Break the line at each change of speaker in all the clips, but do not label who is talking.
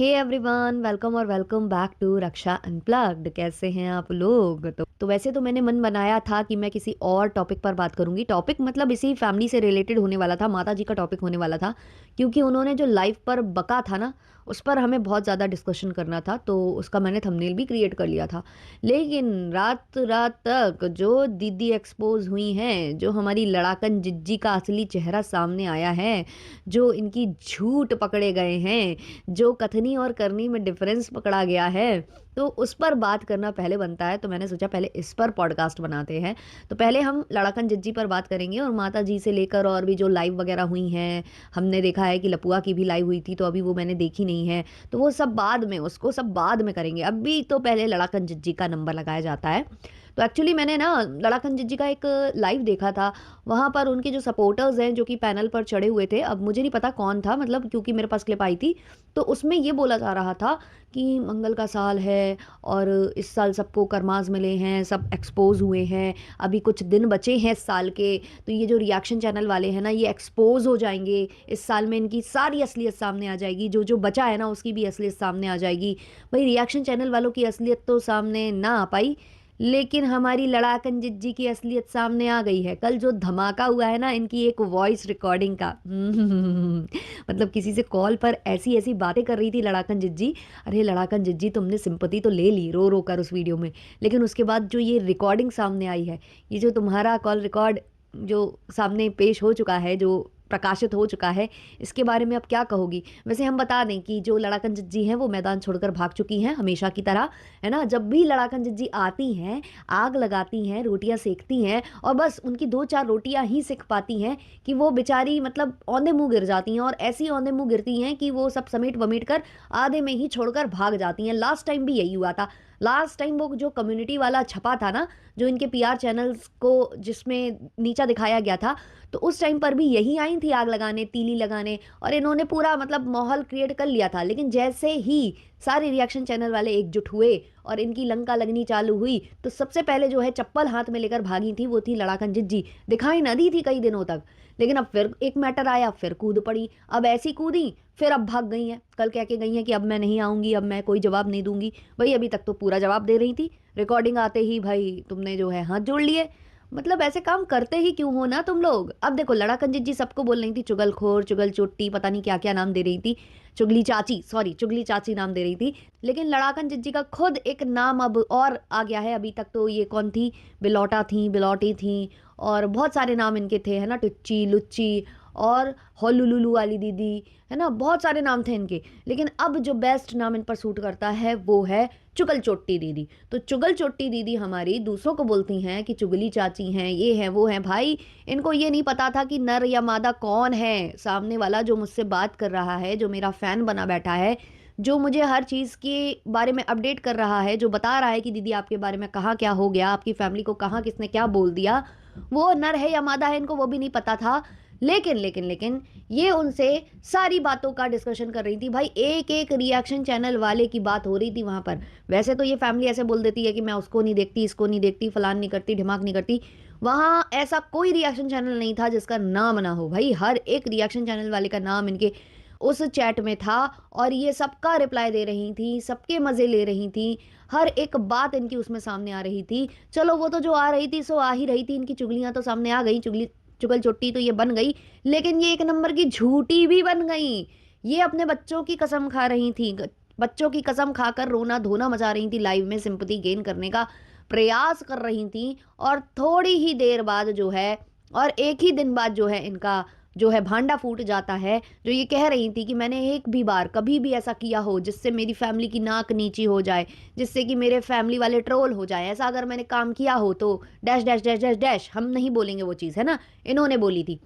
हे everyone, welcome और welcome back to Raksha unplugged. कैसे हैं आप लोग? तो वैसे तो मैंने मन बनाया था कि मैं किसी और टॉपिक पर बात करूंगी। टॉपिक मतलब इसी फैमिली से रिलेटेड होने वाला था, माता जी का टॉपिक होने वाला था, क्योंकि उन्होंने जो लाइव पर बका था ना, उस पर हमें बहुत ज़्यादा डिस्कशन करना था। तो उसका मैंने थंबनेल भी क्रिएट कर लिया था। लेकिन रात रात तक जो दीदी एक्सपोज हुई हैं, जो हमारी लड़ाकन जिज्जी का असली चेहरा सामने आया है, जो इनकी झूठ पकड़े गए हैं, जो कथनी और करनी में डिफरेंस पकड़ा गया है, तो उस पर बात करना पहले बनता है। तो मैंने सोचा पहले इस पर पॉडकास्ट बनाते हैं। तो पहले हम लड़ाकन जिज्जी पर बात करेंगे और माता जी से लेकर और भी जो लाइव वगैरह हुई हैं। हमने देखा है कि लपुआ की भी लाइव हुई थी, तो अभी वो मैंने देखी नहीं है, तो वो सब बाद में, उसको सब बाद में करेंगे। अभी तो पहले लड़ाकन जिज्जी का नंबर लगाया जाता है। तो एक्चुअली मैंने ना लड़ाकन जिज्जी का एक लाइव देखा था। वहाँ पर उनके जो सपोर्टर्स हैं, जो कि पैनल पर चढ़े हुए थे, अब मुझे नहीं पता कौन था, मतलब क्योंकि मेरे पास क्लिप आई थी, तो उसमें ये बोला जा रहा था कि मंगल का साल है और इस साल सबको करमाज मिले हैं, सब एक्सपोज हुए हैं, अभी कुछ दिन बचे हैं इस साल के, तो ये जो रिएक्शन चैनल वाले हैं ना, ये एक्सपोज हो जाएंगे इस साल में, इनकी सारी असलियत सामने आ जाएगी, जो जो बचा है ना उसकी भी असलियत सामने आ जाएगी। भाई रिएक्शन चैनल वालों की असलियत तो सामने ना आ पाई, लेकिन हमारी लड़ाकन जिज्जी की असलियत सामने आ गई है। कल जो धमाका हुआ है ना इनकी एक वॉइस रिकॉर्डिंग का, मतलब किसी से कॉल पर ऐसी ऐसी बातें कर रही थी लड़ाकन जिज्जी। अरे लड़ाकन जिज्जी, तुमने सिंपति तो ले ली रो रो कर उस वीडियो में, लेकिन उसके बाद जो ये रिकॉर्डिंग सामने आई है, ये जो तुम्हारा कॉल रिकॉर्ड जो सामने पेश हो चुका है, जो प्रकाशित हो चुका है, इसके बारे में अब क्या कहोगी? वैसे हम बता दें कि जो लड़ाकन जिज्जी हैं वो मैदान छोड़कर भाग चुकी हैं हमेशा की तरह, है ना। जब भी लड़ाकन जिज्जी आती हैं, आग लगाती हैं, रोटियां सेकती हैं, और बस उनकी दो चार रोटियां ही सेक पाती हैं कि वो बेचारी मतलब औंधे मुंह गिर जाती हैं, और ऐसी औंधे मुंह गिरती हैं कि वो सब समेट वमेट कर आधे में ही छोड़कर भाग जाती हैं। लास्ट टाइम भी यही हुआ था। लास्ट टाइम वो जो कम्युनिटी वाला छपा था ना, जो इनके पीआर चैनल्स को जिसमें नीचा दिखाया गया था, तो उस टाइम पर भी यही आई थी आग लगाने, तीली लगाने, और इन्होंने पूरा मतलब माहौल क्रिएट कर लिया था। लेकिन जैसे ही सारे रिएक्शन चैनल वाले एकजुट हुए और इनकी लंका लगनी चालू हुई, तो सबसे पहले जो है चप्पल हाथ में लेकर भागी थी वो थी लड़ाकन जिज्जी। दिखाई न दी थी कई दिनों तक, लेकिन अब फिर एक मैटर आया, फिर कूद पड़ी। अब ऐसी कूदी, फिर अब भाग गई हैं। कल कह के गई हैं कि अब मैं नहीं आऊंगी, अब मैं कोई जवाब नहीं दूंगी। भाई अभी तक तो पूरा जवाब दे रही थी, रिकॉर्डिंग आते ही भाई तुमने जो है हाथ जोड़ लिए। मतलब ऐसे काम करते ही क्यों हो ना तुम लोग? अब देखो लड़ाकन जिज्जी सबको बोल रही थी चुगलखोर, चुगल चोटी, पता नहीं क्या क्या नाम दे रही थी, चुगली चाची, सॉरी चुगली चाची नाम दे रही थी। लेकिन लड़ाकन जिज्जी का खुद एक नाम अब और आ गया है। अभी तक तो ये कौन थी, बिलौटा थी, बिलौटी थी, और बहुत सारे नाम इनके थे, है ना, टुच्ची लुच्ची और होलुलुलु वाली दीदी, है ना, बहुत सारे नाम थे इनके। लेकिन अब जो बेस्ट नाम इन पर सूट करता है वो है चुगल चोट्टी दीदी। तो चुगल चोट्टी दीदी हमारी दूसरों को बोलती हैं कि चुगली चाची हैं, ये हैं वो हैं। भाई इनको ये नहीं पता था कि नर या मादा कौन है। सामने वाला जो मुझसे बात कर रहा है, जो मेरा फैन बना बैठा है, जो मुझे हर चीज़ के बारे में अपडेट कर रहा है, जो बता रहा है कि दीदी आपके बारे में कहाँ क्या हो गया, आपकी फैमिली को कहाँ किसने क्या बोल दिया, वो नर है या मादा है इनको वो भी नहीं पता था। लेकिन ये उनसे सारी बातों का डिस्कशन कर रही थी। भाई एक एक रिएक्शन चैनल वाले की बात हो रही थी वहां पर। वैसे तो ये फैमिली ऐसे बोल देती है कि मैं उसको नहीं देखती, इसको नहीं देखती, फलान नहीं करती, ढिमाक नहीं करती। वहां ऐसा कोई रिएक्शन चैनल नहीं था जिसका नाम ना हो। भाई हर एक रिएक्शन चैनल वाले का नाम इनके उस चैट में था, और ये सबका रिप्लाई दे रही थी, सबके मज़े ले रही थी, हर एक बात इनकी उसमें सामने आ रही थी। चलो वो तो जो आ रही थी सो आ ही रही थी, इनकी चुगलियां तो सामने आ गई, चुगली चुगल चोटी तो ये बन गई, लेकिन ये एक नंबर की झूठी भी बन गई। ये अपने बच्चों की कसम खा रही थी, बच्चों की कसम खाकर रोना धोना मचा रही थी, लाइव में सिंपैथी गेन करने का प्रयास कर रही थी। और थोड़ी ही देर बाद जो है, और एक ही दिन बाद जो है इनका जो है भांडा फूट जाता है। जो ये कह रही थी कि मैंने एक भी बार कभी भी ऐसा किया हो जिससे मेरी फैमिली की नाक नीची हो जाए, जिससे कि मेरे फैमिली वाले ट्रोल हो जाए, ऐसा अगर मैंने काम किया हो तो dash dash dash dash dash, हम नहीं बोलेंगे वो चीज़, है ना, इन्होंने बोली थी।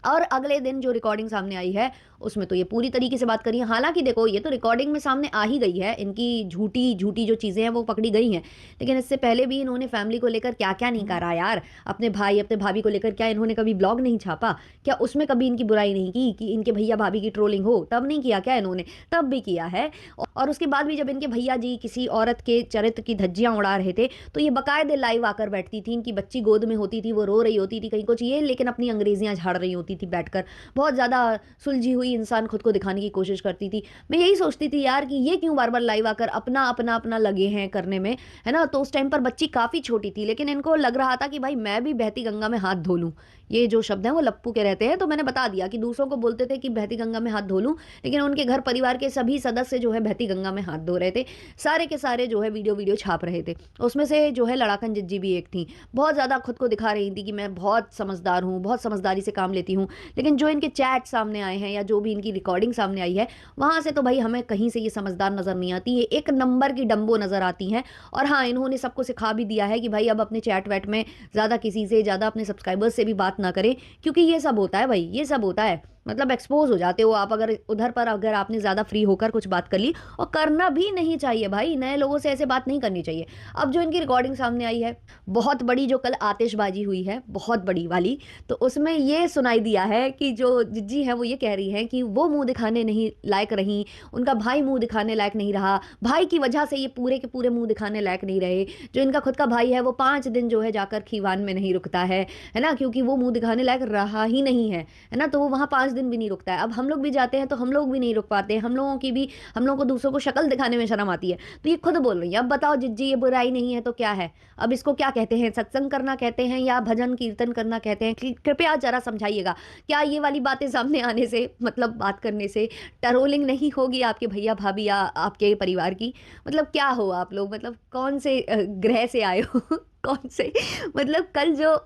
और अगले दिन जो रिकॉर्डिंग सामने आई है उसमें तो ये पूरी तरीके से बात करी है। हालांकि देखो ये तो रिकॉर्डिंग में सामने आ ही गई है, इनकी झूठी झूठी जो चीज़ें हैं वो पकड़ी गई हैं। लेकिन इससे पहले भी इन्होंने फैमिली को लेकर क्या क्या नहीं करा यार, अपने भाई अपने भाभी को लेकर क्या इन्होंने कभी ब्लॉग नहीं छापा? क्या उसमें कभी इनकी बुराई नहीं की कि इनके भैया भाभी की ट्रोलिंग हो? तब नहीं किया क्या इन्होंने? तब भी किया है। और उसके बाद भी जब इनके भैया जी किसी औरत के चरित्र की धज्जियां उड़ा रहे थे, तो ये बकायदे लाइव आकर बैठती थी, इनकी बच्ची गोद में होती थी, वो रो रही होती थी कहीं कुछ, ये लेकिन अपनी अंग्रेजियां झाड़ रही होती थी बैठकर, बहुत ज़्यादा सुलझी हुई इंसान खुद को दिखाने की कोशिश करती थी। मैं यही सोचती थी यार कि ये क्यों बार-बार लाइव आकर अपना लगे हैं करने में, है ना? तो उस टाइम पर बच्ची काफ़ी छोटी थी, लेकिन इनको लग रहा था कि भाई मैं भी बहती गंगा में हाथ धो लूँ। ये जो शब्द हैं वो लप्पू के रहते हैं, तो मैंने बता दिया कि दूसरों को बोलते थे कि बहती गंगा में हाथ धो लूँ, लेकिन उनके घर परिवार के सभी सदस्य जो है बहती गंगा में हाथ धो रहे थे। सारे के सारे जो है वीडियो छाप रहे थे। उसमें से जो है लड़ाकन जिज्जी भी एक थी। बहुत ज़्यादा खुद को दिखा रही थी कि मैं बहुत समझदार हूँ, बहुत समझदारी से काम लेती हूँ। लेकिन जो इनके चैट सामने आए हैं या जो भी इनकी रिकॉर्डिंग सामने आई है, वहाँ से तो भाई हमें कहीं से ये समझदार नज़र नहीं आती। ये एक नंबर की डंबो नज़र आती हैं। और हाँ, इन्होंने सबको सिखा भी दिया है कि भाई अब अपने चैट वैट में ज़्यादा किसी से, ज़्यादा अपने सब्सक्राइबर्स से भी बात ना करें, क्योंकि ये सब होता है भाई, ये सब होता है। मतलब एक्सपोज़ हो जाते हो आप अगर उधर पर, अगर आपने ज़्यादा फ्री होकर कुछ बात कर ली, और करना भी नहीं चाहिए भाई, नए लोगों से ऐसे बात नहीं करनी चाहिए। अब जो इनकी रिकॉर्डिंग सामने आई है, बहुत बड़ी जो कल आतिशबाजी हुई है, बहुत बड़ी वाली, तो उसमें ये सुनाई दिया है कि जो जिज्जी हैं वो ये कह रही हैं कि वो मुँह दिखाने नहीं लायक रहीं, उनका भाई मुँह दिखाने लायक नहीं रहा, भाई की वजह से ये पूरे के पूरे मुँह दिखाने लायक नहीं रहे। जो इनका खुद का भाई है वो 5 दिन जो है जाकर खीवान में नहीं रुकता है ना? क्योंकि वो मुँह दिखाने लायक रहा ही नहीं है ना? तो वो वहाँ 5 दिन भी नहीं रुकता है। अब हम लोग भी जाते हैं तो हम लोग भी नहीं रुक पाते हैं। हम लोगों को दूसरों को शक्ल दिखाने में शर्म आती है। तो ये खुद बोल रही है। अब बताओ जिज्जी, ये बुराई नहीं है तो क्या है? अब इसको क्या कहते हैं? सत्संग करना कहते हैं या भजन कीर्तन करना कहते हैं? कृपया ज़रा समझाइएगा। क्या ये वाली बातें सामने आने से, मतलब बात करने से ट्रोलिंग नहीं होगी आपके भैया भाभी या आपके परिवार की? मतलब क्या हो आप लोग? मतलब कौन से ग्रह से आए हो? कौन से, मतलब कल जो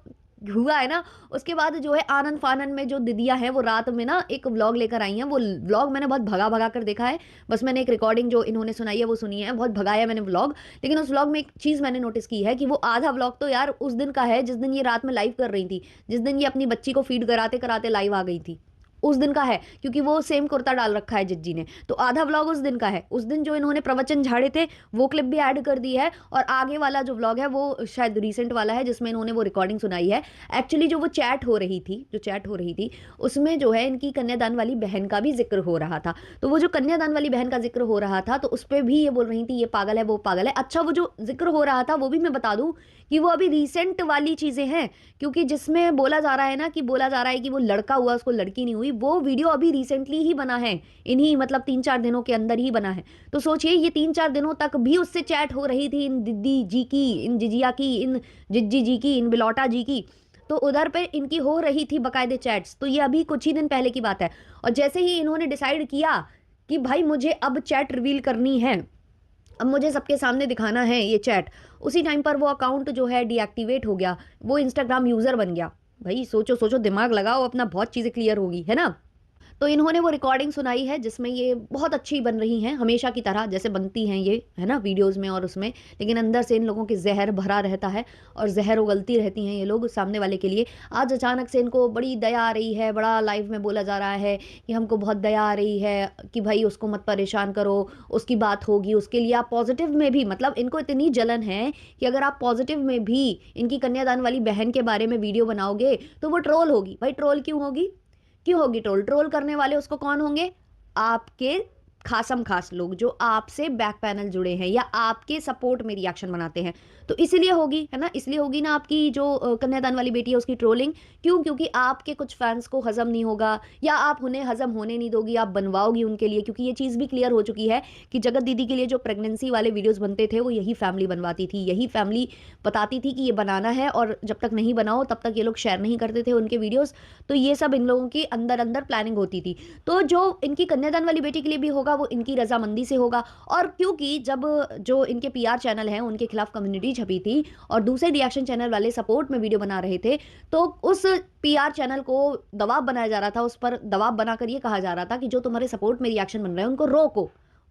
हुआ है ना, उसके बाद जो है आनन-फानन में जो दीदियाँ हैं वो रात में ना एक व्लॉग लेकर आई हैं। वो व्लॉग मैंने बहुत भगा-भगा कर देखा है। बस मैंने एक रिकॉर्डिंग जो इन्होंने सुनाई है वो सुनी है। बहुत भगाया मैंने व्लॉग। लेकिन उस व्लॉग में एक चीज़ मैंने नोटिस की है कि वो आधा व्लॉग तो यार उस दिन का है जिस दिन ये रात में लाइव कर रही थी। जिस दिन ये अपनी बच्ची को फीड कराते-कराते लाइव आ गई थी। उस दिन का है, क्योंकि वो सेम कुर्ता डाल रखा है जिज्जी ने। तो आधा व्लॉग उस दिन का है। उस दिन जो इन्होंने प्रवचन झाड़े थे वो क्लिप भी ऐड कर दी है, और आगे वाला जो व्लॉग है वो शायद रीसेंट वाला है जिसमें इन्होंने वो रिकॉर्डिंग सुनाई है। एक्चुअली जो वो चैट हो रही थी उसमें जो है इनकी कन्यादान वाली बहन का भी ज़िक्र हो रहा था। तो वो जो कन्यादान वाली बहन का ज़िक्र हो रहा था तो उसपे भी ये बोल रही थी ये पागल है, वो पागल है। अच्छा, वो जो ज़िक्र हो रहा था वो भी मैं बता दूँ कि वो अभी रीसेंट वाली चीज़ें हैं, क्योंकि जिसमें बोला जा रहा है ना, कि बोला जा रहा है कि वो लड़का हुआ उसको लड़की नहीं हुई, वो वीडियो अभी रिसेंटली ही बना है। इन्हीं मतलब 3-4 दिनों के अंदर ही बना है। तो सोचिए ये 3-4 दिनों तक भी उससे चैट हो रही थी इन दीदी जी की, इन जिजिया की, इन जिज्जी जी की, इन बिलौटा जी की। तो उधर पे इनकी हो रही थी बाकायदे चैट्स। तो ये अभी कुछ ही दिन पहले की बात है। और जैसे ही इन्होंने डिसाइड किया कि भाई मुझे अब चैट रिवील करनी है, अब मुझे सबके सामने दिखाना है ये चैट, उसी टाइम पर वो अकाउंट जो है डीएक्टिवेट हो गया, वो इंस्टाग्राम यूज़र बन गया। भाई सोचो सोचो, दिमाग लगाओ अपना, बहुत चीज़ें क्लियर होगी, है ना? तो इन्होंने वो रिकॉर्डिंग सुनाई है जिसमें ये बहुत अच्छी बन रही हैं, हमेशा की तरह जैसे बनती हैं ये, है ना, वीडियोज़ में और उसमें। लेकिन अंदर से इन लोगों के ज़हर भरा रहता है और ज़हर उगलती रहती हैं ये लोग सामने वाले के लिए। आज अचानक से इनको बड़ी दया आ रही है, बड़ा लाइव में बोला जा रहा है कि हमको बहुत दया आ रही है कि भाई उसको मत परेशान करो, उसकी बात होगी, उसके लिए आप पॉजिटिव में भी, मतलब इनको इतनी जलन है कि अगर आप पॉजिटिव में भी इनकी कन्यादान वाली बहन के बारे में वीडियो बनाओगे तो वो ट्रोल होगी। भाई ट्रोल क्यों होगी? क्यों होगी ट्रोल? ट्रोल करने वाले उसको कौन होंगे? आपके खासम खास लोग जो आपसे बैक पैनल जुड़े हैं या आपके सपोर्ट में रिएक्शन बनाते हैं। तो इसीलिए होगी, है ना? इसलिए होगी ना आपकी जो कन्यादान वाली बेटी है उसकी ट्रोलिंग। क्यों? क्योंकि आपके कुछ फैंस को हज़म नहीं होगा, या आप उन्हें हज़म होने नहीं दोगी, आप बनवाओगी उनके लिए। क्योंकि ये चीज़ भी क्लियर हो चुकी है कि जगत दीदी के लिए जो प्रेगनेंसी वाले वीडियोज़ बनते थे वो यही फैमिली बनवाती थी, यही फैमिली बताती थी कि ये बनाना है, और जब तक नहीं बनाओ तब तक ये लोग शेयर नहीं करते थे उनके वीडियोज़। तो ये सब इन लोगों की अंदर-अंदर प्लानिंग होती थी। तो जो इनकी कन्यादान वाली बेटी के लिए भी होगा वो इनकी रज़ामंदी से होगा। और क्योंकि जब जो इनके पीआर चैनल हैं उनके खिलाफ कम्युनिटी छपी थी और दूसरे रिएक्शन चैनल वाले सपोर्ट में वीडियो बना रहे थे, तो उस पीआर चैनल को दबाव बनाया जा रहा था, उस पर दबाव बनाकर ये कहा जा रहा था कि जो तुम्हारे सपोर्ट में रिएक्शन बन रहे हैं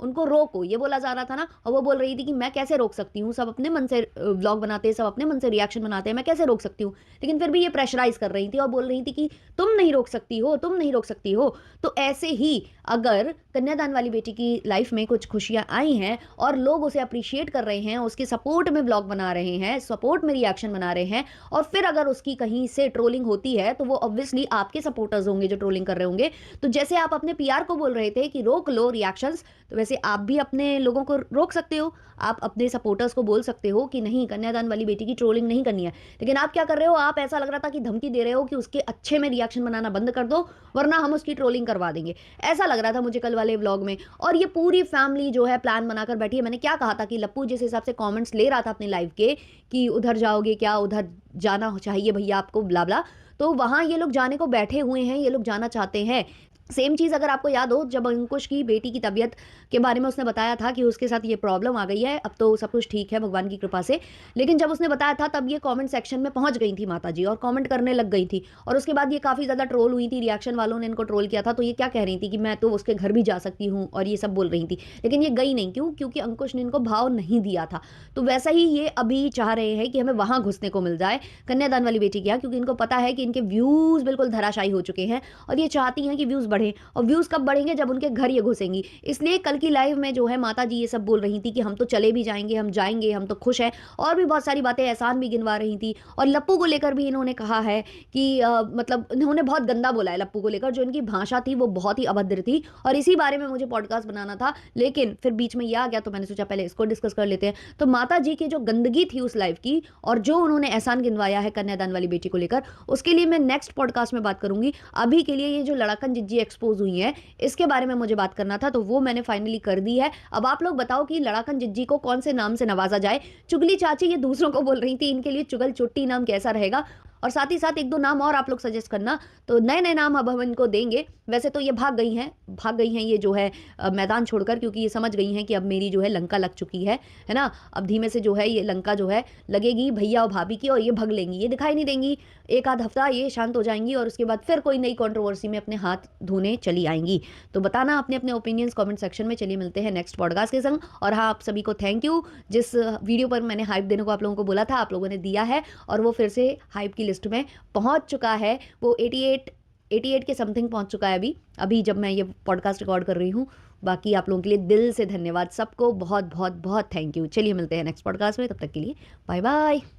उनको रोको, ये बोला जा रहा था ना। और वो बोल रही थी कि मैं कैसे रोक सकती हूँ, सब अपने मन से व्लॉग बनाते हैं, सब अपने मन से रिएक्शन बनाते हैं, मैं कैसे रोक सकती हूँ। लेकिन फिर भी ये प्रेशराइज कर रही थी और बोल रही थी कि तुम नहीं रोक सकती हो, तुम नहीं रोक सकती हो। तो ऐसे ही अगर कन्यादान वाली बेटी की लाइफ में कुछ खुशियाँ आई हैं और लोग उसे अप्रिशिएट कर रहे हैं, उसके सपोर्ट में ब्लॉग बना रहे हैं, सपोर्ट में रिएक्शन बना रहे हैं, और फिर अगर उसकी कहीं से ट्रोलिंग होती है तो वो ऑब्वियसली आपके सपोर्टर्स होंगे जो ट्रोलिंग कर रहे होंगे। तो जैसे आप अपने पीआर को बोल रहे थे कि रोक लो रिएक्शंस, तो वैसे आप भी अपने लोगों को रोक सकते हो। आप अपने सपोर्टर्स को बोल सकते हो कि नहीं, कन्यादान वाली बेटी की ट्रोलिंग नहीं करनी है। लेकिन आप क्या कर रहे हो, आप ऐसा लग रहा था कि धमकी दे रहे हो कि उसके अच्छे में रिएक्शन बनाना बंद कर दो, वरना हम उसकी ट्रोलिंग करवा देंगे। ऐसा लग रहा था मुझे कल वाले व्लॉग में। और ये पूरी फैमिली जो है प्लान बनाकर बैठी है। मैंने क्या कहा था कि लप्पू जिस हिसाब से कमेंट्स ले रहा था अपने लाइव के कि उधर जाओगे क्या, उधर जाना चाहिए भैया आपको, ब्ला ब्ला, तो वहां ये लोग जाने को बैठे हुए हैं, ये लोग जाना चाहते हैं। सेम चीज़ अगर आपको याद हो, जब अंकुश की बेटी की तबीयत के बारे में उसने बताया था कि उसके साथ ये प्रॉब्लम आ गई है, अब तो सब कुछ ठीक है भगवान की कृपा से, लेकिन जब उसने बताया था तब ये कमेंट सेक्शन में पहुंच गई थी माता जी और कमेंट करने लग गई थी। और उसके बाद ये काफ़ी ज़्यादा ट्रोल हुई थी, रिएक्शन वालों ने इनको ट्रोल किया था। तो ये क्या कह रही थी कि मैं तो उसके घर भी जा सकती हूँ और ये सब बोल रही थी, लेकिन ये गई नहीं। क्यों? क्योंकि अंकुश ने इनको भाव नहीं दिया था। तो वैसा ही ये अभी चाह रहे हैं कि हमें वहाँ घुसने को मिल जाए कन्यादान वाली बेटी के यहाँ, क्योंकि इनको पता है कि इनके व्यूज़ बिल्कुल धराशायी हो चुके हैं और ये चाहती हैं कि व्यूज़ बढ़ें। और व्यूज़ कब बढ़ेंगे? जब उनके घर ये घुसेंगी। इसलिए कल की लाइव में जो है माता जी ये सब बोल रही थी कि हम तो चले भी जाएंगे, हम जाएंगे, हम तो खुश हैं, और भी बहुत सारी बातें, एहसान भी गिनवा रही थी। और लप्पू को लेकर भी इन्होंने कहा है कि मतलब इन्होंने बहुत गंदा बोला है लप्पू को लेकर, जो इनकी भाषा थी वो बहुत ही अभद्र थी। और इसी बारे में मुझे पॉडकास्ट बनाना था, लेकिन फिर बीच में ये आ गया तो मैंने सोचा पहले इसको डिस्कस कर लेते हैं। तो माता जी की जो गंदगी थी उस लाइव की और जो उन्होंने एहसान गिनवाया है कन्यादान वाली बेटी को लेकर, उसके लिए मैं नेक्स्ट पॉडकास्ट में बात करूंगी। अभी के लिए ये जो लड़ाकन जिज्जी एक्सपोज हुई है इसके बारे में मुझे बात करना था, तो वो मैंने फाइनली कर दी है। अब आप लोग बताओ कि लड़ाकन जिज्जी को कौन से नाम से नवाजा जाए। चुगली चाची ये दूसरों को बोल रही थी, इनके लिए चुगल चुट्टी नाम कैसा रहेगा? और साथ ही साथ एक दो नाम और आप लोग सजेस्ट करना, तो नए नए नाम अब हम इनको देंगे। वैसे तो ये भाग गई हैं ये जो है मैदान छोड़कर, क्योंकि ये समझ गई हैं कि अब मेरी जो है लंका लग चुकी है ना। अब धीमे से जो है ये लंका जो है लगेगी भैया और भाभी की, और ये भग लेंगी, ये दिखाई नहीं देंगी। एक आध हफ्ता ये शांत हो जाएंगी और उसके बाद फिर कोई नई कंट्रोवर्सी में अपने हाथ धोने चली आएंगी। तो बताना अपने अपने ओपिनियंस कमेंट सेक्शन में। चलिए मिलते हैं नेक्स्ट पॉडकास्ट के संग। और हाँ, आप सभी को थैंक यू। जिस वीडियो पर मैंने हाइप देने को आप लोगों को बोला था, आप लोगों ने दिया है, और वो फिर से हाइप की लिस्ट में पहुंच चुका है। वो 88 के समथिंग पहुंच चुका है अभी जब मैं ये पॉडकास्ट रिकॉर्ड कर रही हूँ। बाकी आप लोगों के लिए दिल से धन्यवाद, सबको बहुत बहुत बहुत थैंक यू। चलिए मिलते हैं नेक्स्ट पॉडकास्ट में, तब तक के लिए बाय बाय।